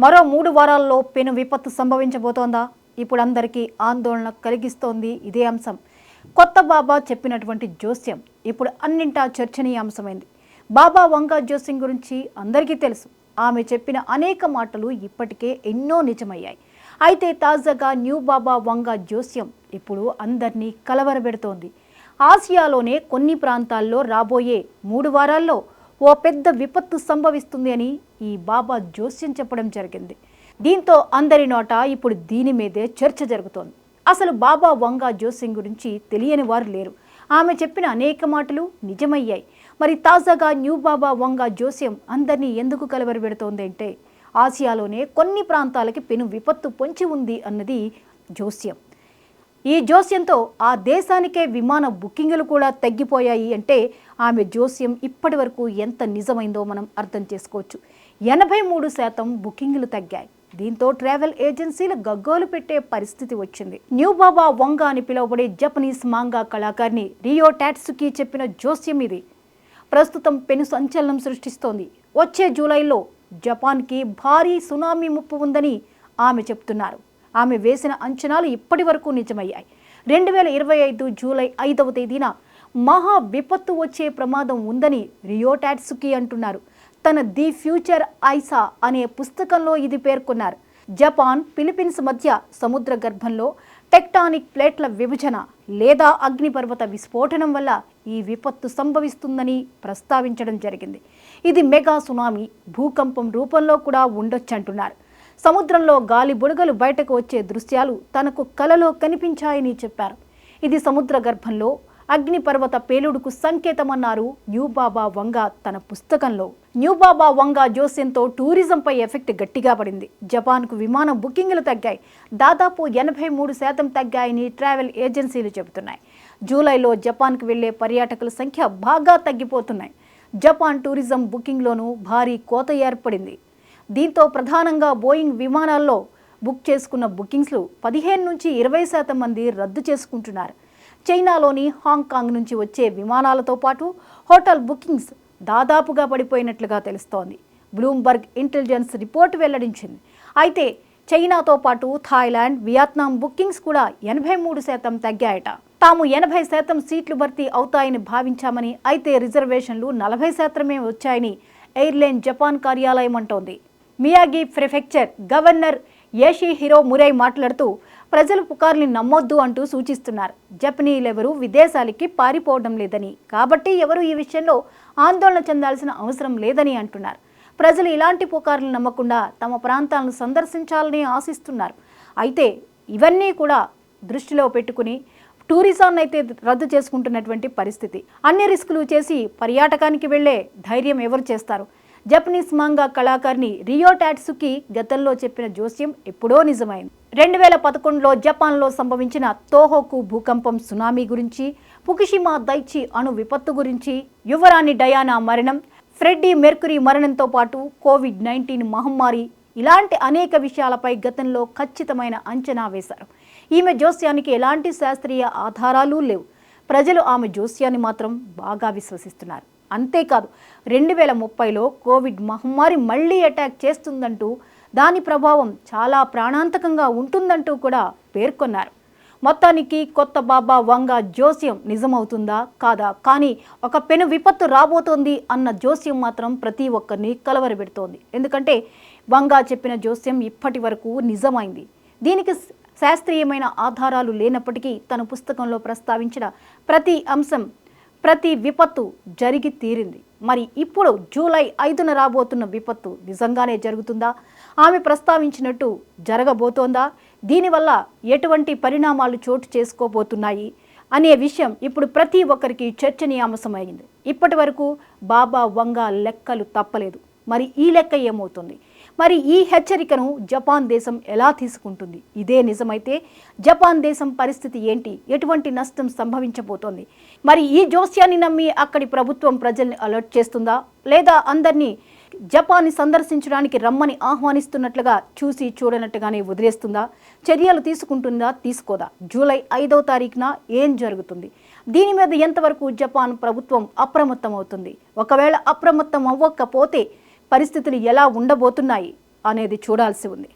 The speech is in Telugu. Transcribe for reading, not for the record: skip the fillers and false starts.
మరో 3 వారాల్లో పెను విపత్తు సంభవించబోతోందా? ఇప్పుడు అందరికీ ఆందోళన కలిగిస్తోంది ఇదే అంశం. కొత్త బాబా చెప్పినటువంటి జోస్యం ఇప్పుడు అన్నింటా చర్చనీయాంశమైంది. బాబా వంగా జోస్యం గురించి అందరికీ తెలుసు. ఆమె చెప్పిన అనేక మాటలు ఇప్పటికే ఎన్నో నిజమయ్యాయి. అయితే తాజాగా న్యూ బాబా వంగా జోస్యం ఇప్పుడు అందరినీ కలవరబెడుతోంది. ఆసియాలోనే కొన్ని ప్రాంతాల్లో రాబోయే 3 వారాల్లో ఓ పెద్ద విపత్తు సంభవిస్తుంది అని ఈ బాబా జోస్యం చెప్పడం జరిగింది. దీంతో అందరి నోట ఇప్పుడు దీని మీదే చర్చ జరుగుతోంది. అసలు బాబా వంగా జోస్యం గురించి తెలియని వారు లేరు. ఆమె చెప్పిన అనేక మాటలు నిజమయ్యాయి. మరి తాజాగా న్యూ బాబా వంగా జోస్యం అందరినీ ఎందుకు కలవరబెడుతోంది అంటే, ఆసియాలోనే కొన్ని ప్రాంతాలకి పెను విపత్తు పొంచి ఉంది అన్నది జోస్యం. ఈ జోస్యంతో ఆ దేశానికే విమాన బుకింగులు కూడా తగ్గిపోయాయి అంటే ఆమె జోస్యం ఇప్పటి వరకు ఎంత నిజమైందో మనం అర్థం చేసుకోవచ్చు. 83% బుకింగులు తగ్గాయి. దీంతో ట్రావెల్ ఏజెన్సీలు గగ్గోలు పెట్టే పరిస్థితి వచ్చింది. న్యూ బాబా వంగా అని పిలువబడే జపనీస్ మాంగా కళాకారిణి రియో టాట్సుకి చెప్పిన జోస్యం ఇది ప్రస్తుతం పెను సంచలనం సృష్టిస్తోంది. వచ్చే జూలైలో జపాన్కి భారీ సునామీ ముప్పు ఉందని ఆమె చెప్తున్నారు. ఆమె వేసిన అంచనాలు ఇప్పటి వరకు నిజమయ్యాయి. 2025 జూలై 5వ తేదీన మహా విపత్తు వచ్చే ప్రమాదం ఉందని రియో టాట్సుకి అంటున్నారు. తన ది ఫ్యూచర్ ఐసా అనే పుస్తకంలో ఇది పేర్కొన్నారు. జపాన్, ఫిలిప్పీన్స్ మధ్య సముద్ర గర్భంలో టెక్టానిక్ ప్లేట్ల విభజన లేదా అగ్నిపర్వత విస్ఫోటనం వల్ల ఈ విపత్తు సంభవిస్తుందని ప్రస్తావించడం జరిగింది. ఇది మెగా సునామీ, భూకంపం రూపంలో కూడా ఉండొచ్చంటున్నారు. సముద్రంలో గాలి బుడగలు బయటకు వచ్చే దృశ్యాలు తనకు కలలో కనిపించాయని చెప్పారు. ఇది సముద్ర గర్భంలో అగ్నిపర్వత పేలుడుకు సంకేతమన్నారు న్యూ బాబా వంగా తన పుస్తకంలో. న్యూ బాబా వంగా జోస్యంతో టూరిజంపై ఎఫెక్ట్ గట్టిగా పడింది. జపాన్కు విమాన బుకింగ్లు తగ్గాయి. దాదాపు 83% తగ్గాయని ట్రావెల్ ఏజెన్సీలు చెబుతున్నాయి. జూలైలో జపాన్కు వెళ్లే పర్యాటకుల సంఖ్య బాగా తగ్గిపోతున్నాయి. జపాన్ టూరిజం బుకింగ్లోనూ భారీ కోత ఏర్పడింది. దీంతో ప్రధానంగా బోయింగ్ విమానాల్లో బుక్ చేసుకున్న బుకింగ్స్లు 15 నుంచి 20% మంది రద్దు చేసుకుంటున్నారు. చైనాలోని హాంకాంగ్ నుంచి వచ్చే విమానాలతో పాటు హోటల్ బుకింగ్స్ దాదాపుగా పడిపోయినట్లుగా తెలుస్తోంది. బ్లూంబర్గ్ ఇంటెలిజెన్స్ రిపోర్టు వెల్లడించింది. అయితే చైనాతో పాటు థాయిలాండ్, వియత్నాం బుకింగ్స్ కూడా 83% తగ్గాయట. తాము 80% సీట్లు భర్తీ అవుతాయని భావించామని, అయితే రిజర్వేషన్లు 40%మే వచ్చాయని ఎయిర్లైన్ జపాన్ కార్యాలయం అంటోంది. మియాగి ప్రిఫెక్చర్ గవర్నర్ యోషిహిరో మురై మాట్లాడుతూ ప్రజలు పుకార్ని నమ్మొద్దు అంటూ సూచిస్తున్నారు. జపనీయులెవరూ విదేశాలకి పారిపోవడం లేదని, కాబట్టి ఎవరు ఈ విషయంలో ఆందోళన చెందాల్సిన అవసరం లేదని అంటున్నారు. ప్రజలు ఇలాంటి పుకార్లను నమ్మకుండా తమ ప్రాంతాలను సందర్శించాలని ఆశిస్తున్నారు. అయితే ఇవన్నీ కూడా దృష్టిలో పెట్టుకుని టూరిజాన్ని అయితే రద్దు చేసుకుంటున్నటువంటి పరిస్థితి. అన్ని రిస్కులు చేసి పర్యాటకానికి వెళ్లే ధైర్యం ఎవరు చేస్తారు? జపనీస్ మాంగా కళాకారిణి రియో టాట్సుకి గతంలో చెప్పిన జోస్యం ఎప్పుడో నిజమైంది. 2011లో జపాన్లో సంభవించిన తోహోకు భూకంపం, సునామీ గురించి, ఫుకుషిమా దైచి అణు విపత్తు గురించి, యువరాణి డయానా మరణం, ఫ్రెడ్డీ మెర్క్యూరీ మరణంతో పాటు కోవిడ్-19 మహమ్మారి ఇలాంటి అనేక విషయాలపై గతంలో ఖచ్చితమైన అంచనా వేశారు. ఈమె జోస్యానికి ఎలాంటి శాస్త్రీయ ఆధారాలు లేవు. ప్రజలు ఆమె జోస్యాన్ని మాత్రం బాగా విశ్వసిస్తున్నారు. అంతేకాదు 2030లో కోవిడ్ మహమ్మారి మళ్లీ అటాక్ చేస్తుందంటూ, దాని ప్రభావం చాలా ప్రాణాంతకంగా ఉంటుందంటూ కూడా పేర్కొన్నారు. మొత్తానికి కొత్త బాబా వంగా జోస్యం నిజమవుతుందా కాదా, కానీ ఒక పెను విపత్తు రాబోతోంది అన్న జోస్యం మాత్రం ప్రతి ఒక్కరిని కలవరబెడుతోంది. ఎందుకంటే వంగా చెప్పిన జోస్యం ఇప్పటి వరకు నిజమైంది. దీనికి శాస్త్రీయమైన ఆధారాలు లేనప్పటికీ తన పుస్తకంలో ప్రస్తావించిన ప్రతి అంశం, ప్రతి విపత్తు జరిగి తీరింది. మరి ఇప్పుడు జూలై 5న రాబోతున్న విపత్తు నిజంగానే జరుగుతుందా? ఆమె ప్రస్తావించినట్టు జరగబోతోందా? దీనివల్ల ఎటువంటి పరిణామాలు చోటు చేసుకోబోతున్నాయి అనే విషయం ఇప్పుడు ప్రతి ఒక్కరికి చర్చనీయాంశమైంది. ఇప్పటి వరకు బాబా వంగా లెక్కలు తప్పలేదు. మరి ఈ లెక్క ఏమవుతుంది? మరి ఈ హెచ్చరికను జపాన్ దేశం ఎలా తీసుకుంటుంది? ఇదే నిజమైతే జపాన్ దేశం పరిస్థితి ఏంటి? ఎటువంటి నష్టం సంభవించబోతోంది? మరి ఈ జోస్యాన్ని నమ్మి అక్కడి ప్రభుత్వం ప్రజల్ని అలర్ట్ చేస్తుందా, లేదా అందరినీ జపాన్ని సందర్శించడానికి రమ్మని ఆహ్వానిస్తున్నట్లుగా చూసి చూడనట్టుగానే వదిలేస్తుందా? చర్యలు తీసుకుంటుందా, తీసుకోదా? జూలై 5వ తారీఖున ఏం జరుగుతుంది? దీని మీద ఎంతవరకు జపాన్ ప్రభుత్వం అప్రమత్తం అవుతుంది? ఒకవేళ అప్రమత్తం అవ్వకపోతే పరిస్థితులు ఎలా ఉండబోతున్నాయి? అనేది చూడాల్సి ఉంది.